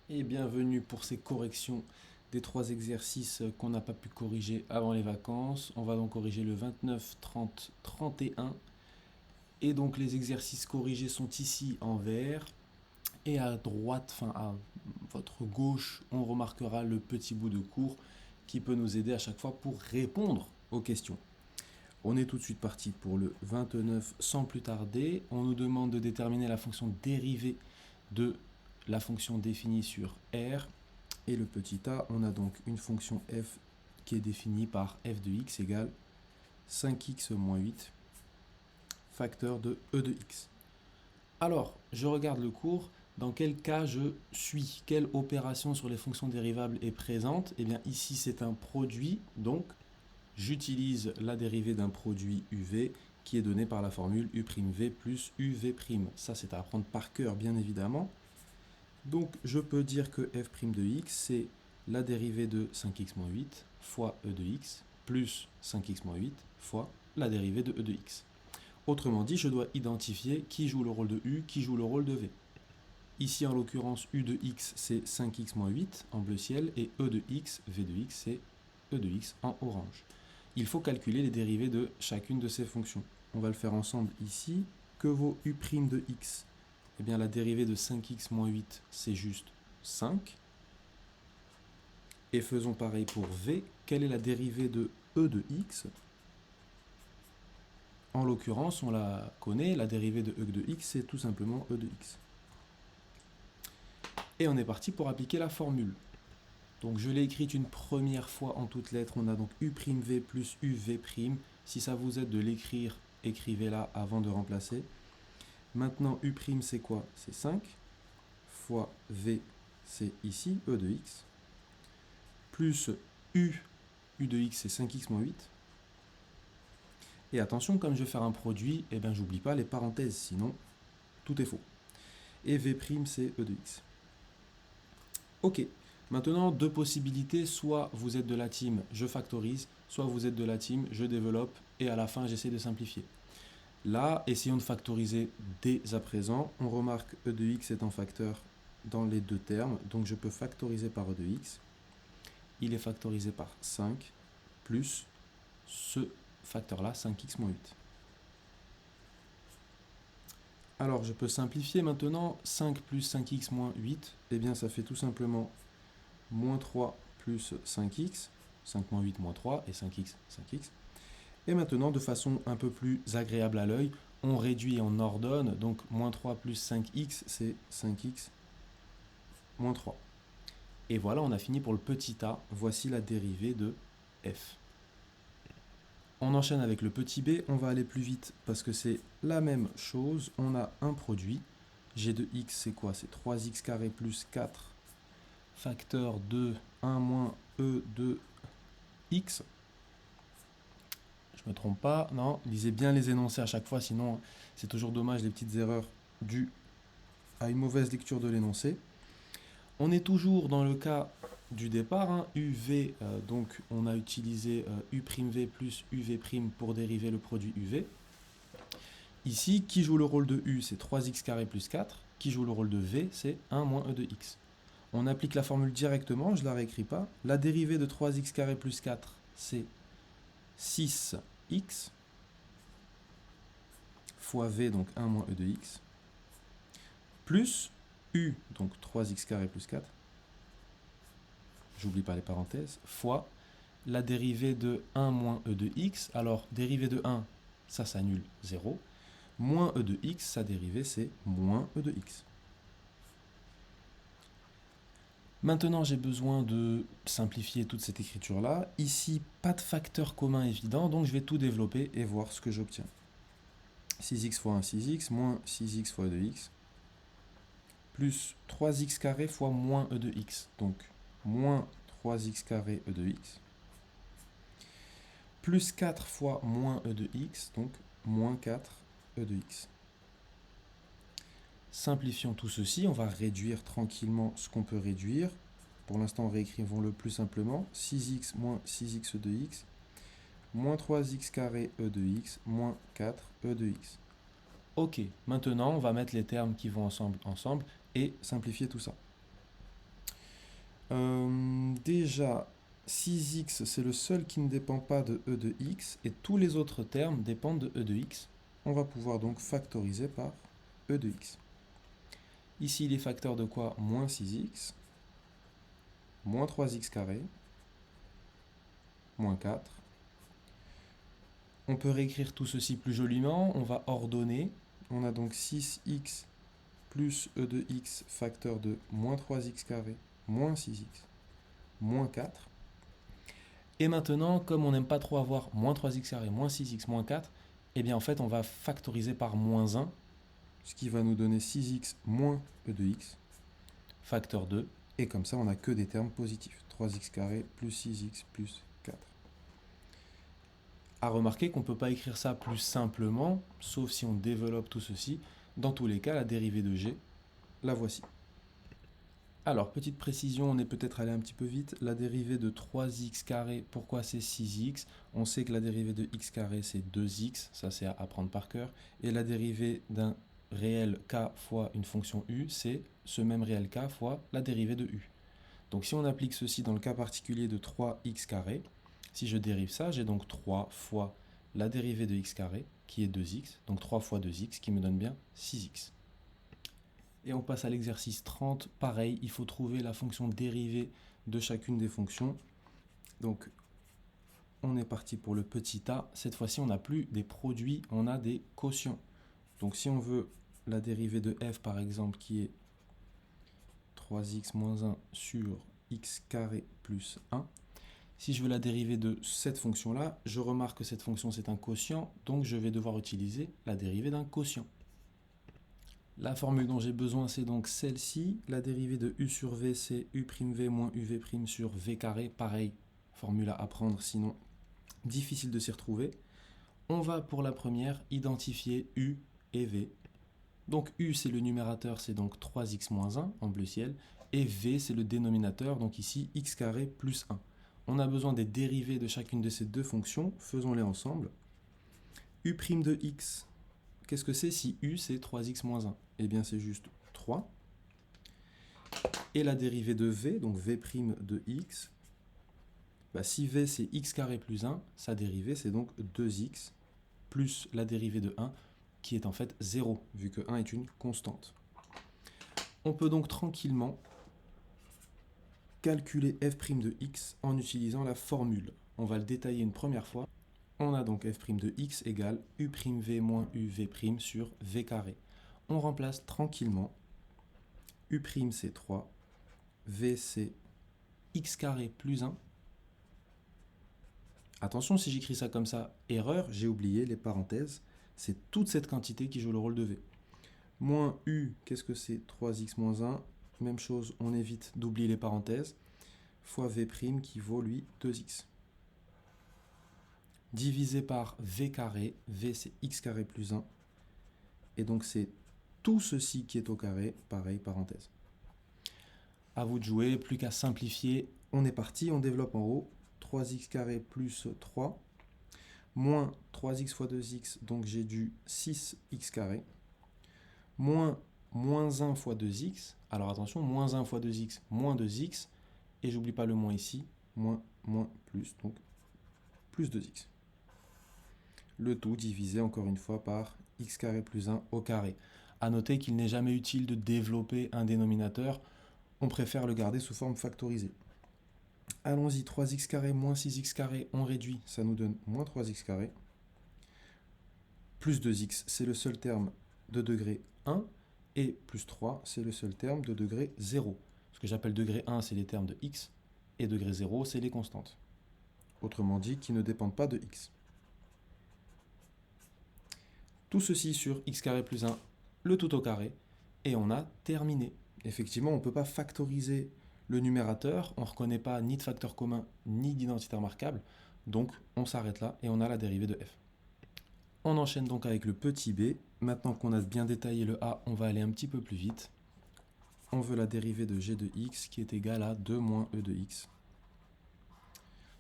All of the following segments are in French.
Et bienvenue pour ces corrections des trois exercices qu'on n'a pas pu corriger avant les vacances. On va donc corriger le 29, 30, 31. Et donc les exercices corrigés sont ici en vert. Et à droite, enfin à votre gauche, on remarquera le petit bout de cours qui peut nous aider à chaque fois pour répondre aux questions. On est tout de suite parti pour le 29 sans plus tarder. On nous demande de déterminer la fonction dérivée de la fonction définie sur R. Et le petit a, on a donc une fonction f qui est définie par f de x égale 5x moins 8 facteur de e de x. Alors, je regarde le cours. Dans quel cas je suis? Quelle opération sur les fonctions dérivables est présente? Eh bien, ici, c'est un produit. Donc, j'utilise la dérivée d'un produit UV qui est donné par la formule U'V plus UV'. Ça, c'est à apprendre par cœur, bien évidemment. Donc, je peux dire que f' de x, c'est la dérivée de 5x moins 8 fois e de x plus 5x moins 8 fois la dérivée de e de x. Autrement dit, je dois identifier qui joue le rôle de u, qui joue le rôle de v. Ici, en l'occurrence, u de x, c'est 5x moins 8 en bleu ciel, et e de x, v de x, c'est e de x en orange. Il faut calculer les dérivées de chacune de ces fonctions. On va le faire ensemble ici. Que vaut u' de x? Eh bien, la dérivée de 5x moins 8, c'est juste 5. Et faisons pareil pour v. Quelle est la dérivée de e de x? En l'occurrence, on la connaît, la dérivée de e de x, c'est tout simplement e de x. Et on est parti pour appliquer la formule. Donc je l'ai écrite une première fois en toutes lettres. On a donc u'v plus uv'. Si ça vous aide de l'écrire, écrivez-la avant de remplacer. Maintenant, u' c'est quoi? C'est 5 fois v, c'est ici, e de x, plus u de x, c'est 5x moins 8. Et attention, comme je vais faire un produit, eh ben, j'oublie pas les parenthèses, sinon tout est faux. Et v', c'est e de x. Ok, maintenant deux possibilités, soit vous êtes de la team je factorise, soit vous êtes de la team je développe, et à la fin j'essaie de simplifier. Là, essayons de factoriser dès à présent. On remarque e de x est en facteur dans les deux termes, donc je peux factoriser par e de x. Il est factorisé par 5 plus ce facteur-là, 5x moins 8. Alors, je peux simplifier maintenant. 5 plus 5x moins 8, eh bien, ça fait tout simplement moins 3 plus 5x. 5 moins 8 moins 3 et 5x, 5x. Et maintenant, de façon un peu plus agréable à l'œil, on réduit et on ordonne. Donc, moins 3 plus 5x, c'est 5x moins 3. Et voilà, on a fini pour le petit a. Voici la dérivée de f. On enchaîne avec le petit b. On va aller plus vite parce que c'est la même chose. On a un produit. G de x, c'est quoi? C'est 3x carré plus 4 facteur de 1 moins e de x. Je me trompe pas, non, lisez bien les énoncés à chaque fois, sinon c'est toujours dommage les petites erreurs dues à une mauvaise lecture de l'énoncé. On est toujours dans le cas du départ, hein, UV, donc on a utilisé U'V plus UV' pour dériver le produit UV. Ici, qui joue le rôle de U, c'est 3x carré plus 4. Qui joue le rôle de V, c'est 1 moins e de x. On applique la formule directement, je ne la réécris pas. La dérivée de 3x carré plus 4, c'est 6x fois v, donc 1 moins e de x, plus u, donc 3x carré plus 4, j'oublie pas les parenthèses, fois la dérivée de 1 moins e de x. Alors, dérivée de 1, ça s'annule 0. Moins e de x, sa dérivée, c'est moins e de x. Maintenant, j'ai besoin de simplifier toute cette écriture-là. Ici, pas de facteur commun évident, donc je vais tout développer et voir ce que j'obtiens. 6x fois 1, 6x, moins 6x fois e de x, plus 3x carré fois moins e de x, donc moins 3x carré e de x, plus 4 fois moins e de x, donc moins 4 e de x. Simplifions tout ceci, on va réduire tranquillement ce qu'on peut réduire. Pour l'instant, réécrivons-le plus simplement. 6x moins 6x e de x, moins 3x carré e de x, moins 4 e de x. Ok, maintenant on va mettre les termes qui vont ensemble et simplifier tout ça. Déjà, 6x, c'est le seul qui ne dépend pas de e de x, et tous les autres termes dépendent de e de x. On va pouvoir donc factoriser par e de x. Ici, il est facteur de quoi? Moins 6x, moins 3x carré, moins 4. On peut réécrire tout ceci plus joliment, on va ordonner. On a donc 6x plus e de x facteur de moins 3x carré, moins 6x, moins 4. Et maintenant, comme on n'aime pas trop avoir moins 3x carré, moins 6x, moins 4, eh bien en fait on va factoriser par moins 1, ce qui va nous donner 6x moins e de x, facteur 2, et comme ça on n'a que des termes positifs. 3x carré plus 6x plus 4. À remarquer qu'on ne peut pas écrire ça plus simplement, sauf si on développe tout ceci. Dans tous les cas, la dérivée de g, la voici. Alors, petite précision, on est peut-être allé un petit peu vite. La dérivée de 3x carré, pourquoi c'est 6x? On sait que la dérivée de x carré, c'est 2x, ça c'est à apprendre par cœur. Et la dérivée d'un réel k fois une fonction u, c'est ce même réel k fois la dérivée de u. Donc si on applique ceci dans le cas particulier de 3x carré, si je dérive ça, j'ai donc 3 fois la dérivée de x carré, qui est 2x, donc 3 fois 2x, qui me donne bien 6x. Et on passe à l'exercice 30. Pareil, il faut trouver la fonction dérivée de chacune des fonctions. Donc, on est parti pour le petit a. Cette fois-ci, on n'a plus des produits, on a des quotients. Donc, si on veut la dérivée de f, par exemple, qui est 3x moins 1 sur x carré plus 1, si je veux la dérivée de cette fonction-là, je remarque que cette fonction, c'est un quotient, donc je vais devoir utiliser la dérivée d'un quotient. La formule dont j'ai besoin, c'est donc celle-ci. La dérivée de u sur v, c'est u'v moins uv' sur v carré. Pareil, formule à apprendre, sinon difficile de s'y retrouver. On va pour la première identifier u et v. Donc u, c'est le numérateur, c'est donc 3x moins 1 en bleu ciel. Et v, c'est le dénominateur, donc ici x carré plus 1. On a besoin des dérivées de chacune de ces deux fonctions. Faisons-les ensemble. U' de x, qu'est-ce que c'est si u, c'est 3x moins 1? Eh bien, c'est juste 3. Et la dérivée de v, donc v' de x, si v, c'est x carré plus 1, sa dérivée, c'est donc 2x plus la dérivée de 1, qui est en fait 0, vu que 1 est une constante. On peut donc tranquillement calculer f' de x en utilisant la formule. On va le détailler une première fois. On a donc f' de x égale u'v moins uv' sur v carré. On remplace tranquillement. U' c'est 3, v c'est x carré plus 1. Attention, si j'écris ça comme ça, erreur, j'ai oublié les parenthèses. C'est toute cette quantité qui joue le rôle de v. Moins u, qu'est-ce que c'est? 3x moins 1. Même chose, on évite d'oublier les parenthèses. Fois v' qui vaut, lui, 2x. Divisé par v carré. V, c'est x carré plus 1. Et donc, c'est tout ceci qui est au carré. Pareil, parenthèse. À vous de jouer, plus qu'à simplifier. On est parti, on développe en haut. 3x carré plus 3. Moins 3x fois 2x, donc j'ai du 6x carré. Moins 1 fois 2x. Alors attention, moins 1 fois 2x, moins 2x. Et j'oublie pas le moins ici. Moins, plus, donc plus 2x. Le tout divisé encore une fois par x carré plus 1 au carré. A noter qu'il n'est jamais utile de développer un dénominateur. On préfère le garder sous forme factorisée. Allons-y, 3x carré moins 6x carré, on réduit, ça nous donne moins 3x carré. Plus 2x, c'est le seul terme de degré 1. Et plus 3, c'est le seul terme de degré 0. Ce que j'appelle degré 1, c'est les termes de x. Et degré 0, c'est les constantes. Autrement dit, qui ne dépendent pas de x. Tout ceci sur x carré plus 1, le tout au carré. Et on a terminé. Effectivement, on ne peut pas factoriser le numérateur, on ne reconnaît pas ni de facteur commun, ni d'identité remarquable. Donc, on s'arrête là et on a la dérivée de f. On enchaîne donc avec le petit b. Maintenant qu'on a bien détaillé le a, on va aller un petit peu plus vite. On veut la dérivée de g de x qui est égale à 2 moins e de x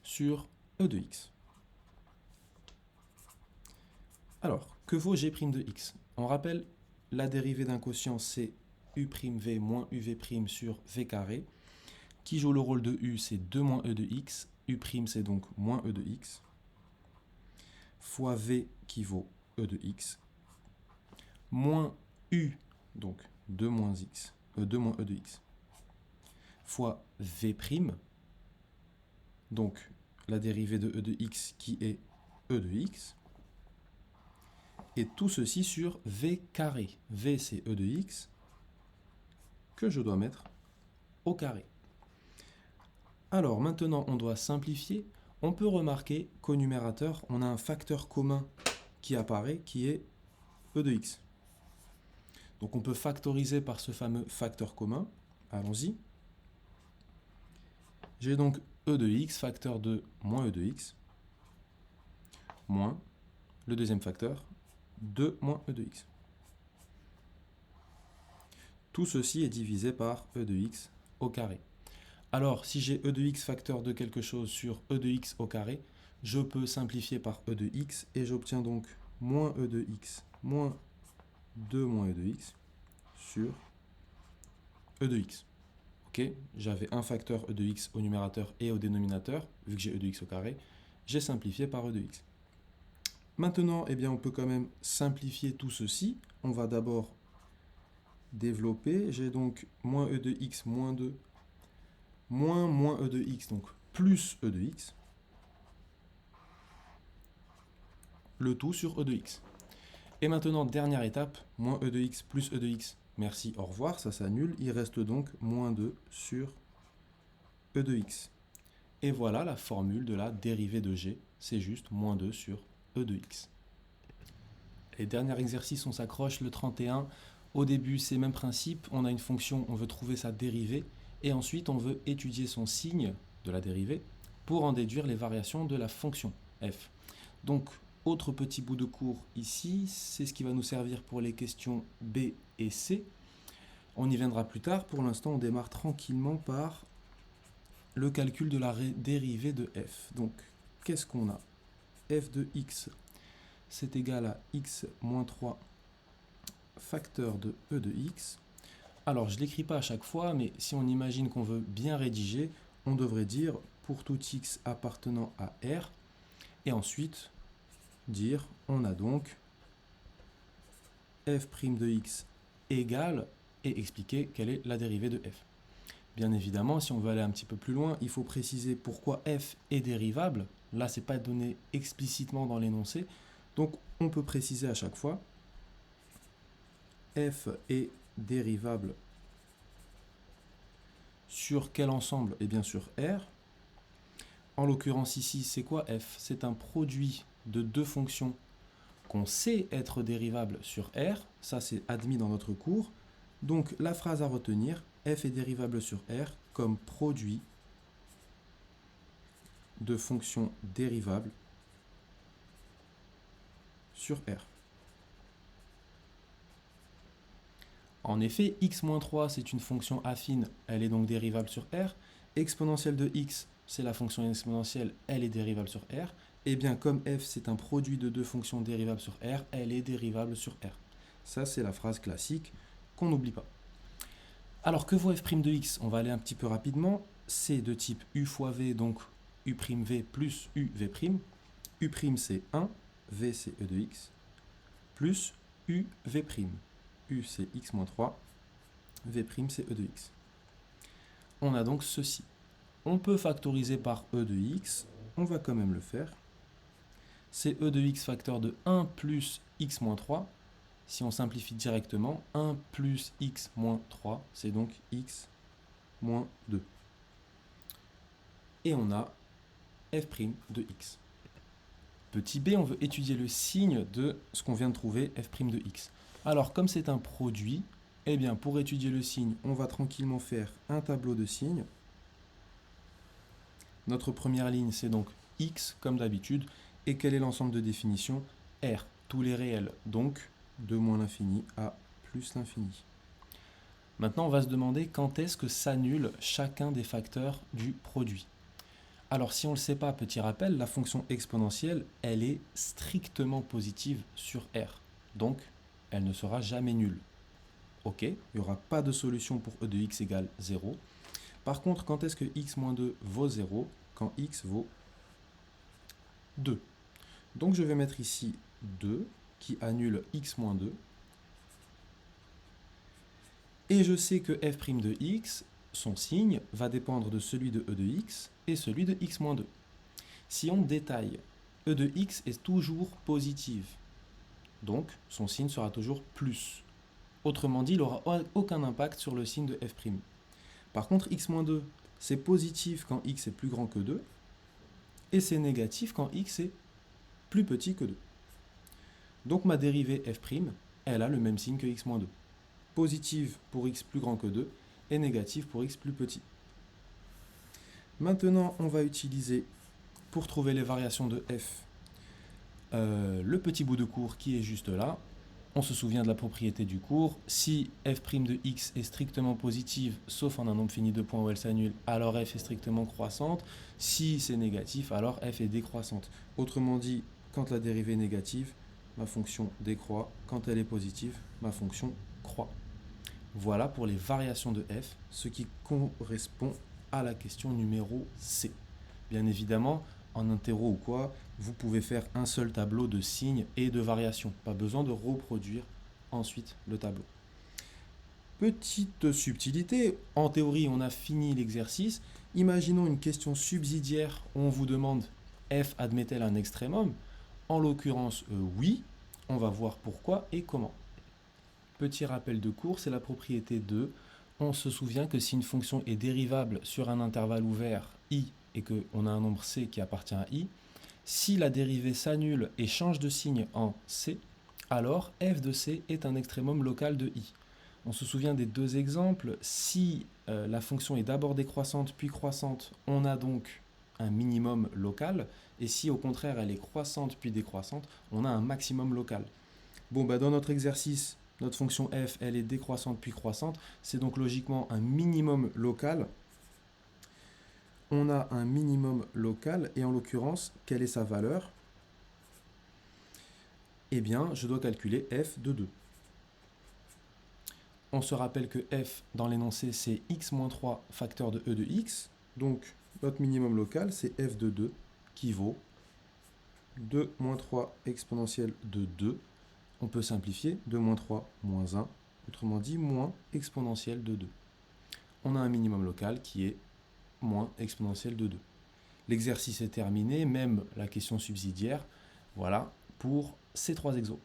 sur e de x. Alors, que vaut g' de x? On rappelle, la dérivée d'un quotient, c'est u'v moins uv' sur v carré. qui joue le rôle de U, c'est 2 moins E de X. U', c'est donc moins E de X, fois V qui vaut E de X, moins U, donc 2 moins X, 2 moins E de X, fois V', donc la dérivée de E de X qui est E de X, et tout ceci sur V carré. V, c'est E de X, que je dois mettre au carré. Alors maintenant, on doit simplifier. On peut remarquer qu'au numérateur, on a un facteur commun qui apparaît, qui est E de X. Donc on peut factoriser par ce fameux facteur commun. Allons-y. J'ai donc E de X, facteur de moins E de X, moins le deuxième facteur, 2 moins E de X. Tout ceci est divisé par E de X au carré. Alors, si j'ai E de X facteur de quelque chose sur E de X au carré, je peux simplifier par E de X et j'obtiens donc moins E de X moins 2 moins E de X sur E de X. Ok, j'avais un facteur E de X au numérateur et au dénominateur, vu que j'ai E de X au carré, j'ai simplifié par E de X. Maintenant, eh bien, on peut quand même simplifier tout ceci. On va d'abord développer. J'ai donc moins E de X moins 2 moins E de X, donc plus E de X, le tout sur E de X. Et maintenant, dernière étape, moins E de X plus E de X, merci, au revoir, ça s'annule, il reste donc moins 2 sur E de X. Et voilà la formule de la dérivée de G, c'est juste moins 2 sur E de X. Les derniers exercices, on s'accroche, le 31, au début, c'est le même principe, on a une fonction, on veut trouver sa dérivée, et ensuite on veut étudier son signe de la dérivée pour en déduire les variations de la fonction f. Donc, autre petit bout de cours ici, c'est ce qui va nous servir pour les questions B et C. On y viendra plus tard, pour l'instant on démarre tranquillement par le calcul de la dérivée de f. Donc, qu'est-ce qu'on a? F de x, c'est égal à x moins 3 facteur de E de x. Alors, je ne l'écris pas à chaque fois, mais si on imagine qu'on veut bien rédiger, on devrait dire pour tout x appartenant à R, et ensuite dire, on a donc f' de x égale, et expliquer quelle est la dérivée de f. Bien évidemment, si on veut aller un petit peu plus loin, il faut préciser pourquoi f est dérivable. Là, ce n'est pas donné explicitement dans l'énoncé, donc on peut préciser à chaque fois f est dérivable sur quel ensemble? Et bien sûr R. En l'occurrence ici, c'est quoi f? C'est un produit de deux fonctions qu'on sait être dérivables sur R. Ça, c'est admis dans notre cours. Donc la phrase à retenir, f est dérivable sur R comme produit de fonctions dérivables sur R. En effet, x-3, c'est une fonction affine, elle est donc dérivable sur R. Exponentielle de x, c'est la fonction exponentielle, elle est dérivable sur R. Et bien, comme f, c'est un produit de deux fonctions dérivables sur R, elle est dérivable sur R. Ça, c'est la phrase classique qu'on n'oublie pas. Alors, que vaut f' de x? On va aller un petit peu rapidement. C'est de type u fois v, donc u'v plus uv'. U', c'est 1, v, c'est e de x, plus uv'. U, c'est x moins 3, v', c'est e de x. On a donc ceci. On peut factoriser par e de x, on va quand même le faire. C'est e de x facteur de 1 plus x moins 3. Si on simplifie directement, 1 plus x moins 3, c'est donc x moins 2. Et on a f' de x. Petit b, on veut étudier le signe de ce qu'on vient de trouver, f' de x. Alors, comme c'est un produit, eh bien, pour étudier le signe, on va tranquillement faire un tableau de signes. Notre première ligne, c'est donc x, comme d'habitude. Et quel est l'ensemble de définition? R, tous les réels, donc de moins l'infini à plus l'infini. Maintenant, on va se demander quand est-ce que s'annule chacun des facteurs du produit. Alors, si on ne le sait pas, petit rappel, la fonction exponentielle, elle est strictement positive sur R. Donc, elle ne sera jamais nulle. Ok, il n'y aura pas de solution pour e de x égale 0. Par contre, quand est-ce que x moins 2 vaut 0? Quand x vaut 2. Donc je vais mettre ici 2 qui annule x moins 2. Et je sais que f' de x, son signe, va dépendre de celui de e de x et celui de x moins 2. Si on détaille, e de x est toujours positive. Donc son signe sera toujours plus. Autrement dit, il n'aura aucun impact sur le signe de f'. Par contre, x moins 2, c'est positif quand x est plus grand que 2, et c'est négatif quand x est plus petit que 2. Donc ma dérivée f', elle a le même signe que x moins 2. Positive pour x plus grand que 2, et négative pour x plus petit. Maintenant, on va utiliser, pour trouver les variations de f, le petit bout de cours qui est juste là. On se souvient de la propriété du cours. Si f' de x est strictement positive, sauf en un nombre fini de points où elle s'annule, alors f est strictement croissante. Si c'est négatif, alors f est décroissante. Autrement dit, quand la dérivée est négative, ma fonction décroît. Quand elle est positive, ma fonction croît. Voilà pour les variations de f, ce qui correspond à la question numéro C. Bien évidemment, en interro ou quoi, vous pouvez faire un seul tableau de signes et de variations. Pas besoin de reproduire ensuite le tableau. Petite subtilité, en théorie, on a fini l'exercice. Imaginons une question subsidiaire où on vous demande f admet-elle un extrémum? En l'occurrence, oui. On va voir pourquoi et comment. Petit rappel de cours, c'est la propriété de. On se souvient que si une fonction est dérivable sur un intervalle ouvert i et qu'on a un nombre c qui appartient à i, si la dérivée s'annule et change de signe en c, alors f de c est un extrémum local de i. On se souvient des deux exemples. Si la fonction est d'abord décroissante puis croissante, on a donc un minimum local. Et si au contraire elle est croissante puis décroissante, on a un maximum local. Bon, dans notre exercice, notre fonction f, elle est décroissante puis croissante. C'est donc logiquement un minimum local. On a un minimum local et en l'occurrence, quelle est sa valeur? Eh bien, je dois calculer f de 2. On se rappelle que f dans l'énoncé, c'est x-3 facteur de e de x. Donc, notre minimum local, c'est f de 2 qui vaut 2 moins 3 exponentielle de 2. On peut simplifier 2 moins 3 moins 1, autrement dit moins exponentielle de 2. On a un minimum local qui est moins exponentielle de 2. L'exercice est terminé, même la question subsidiaire. Voilà pour ces trois exos.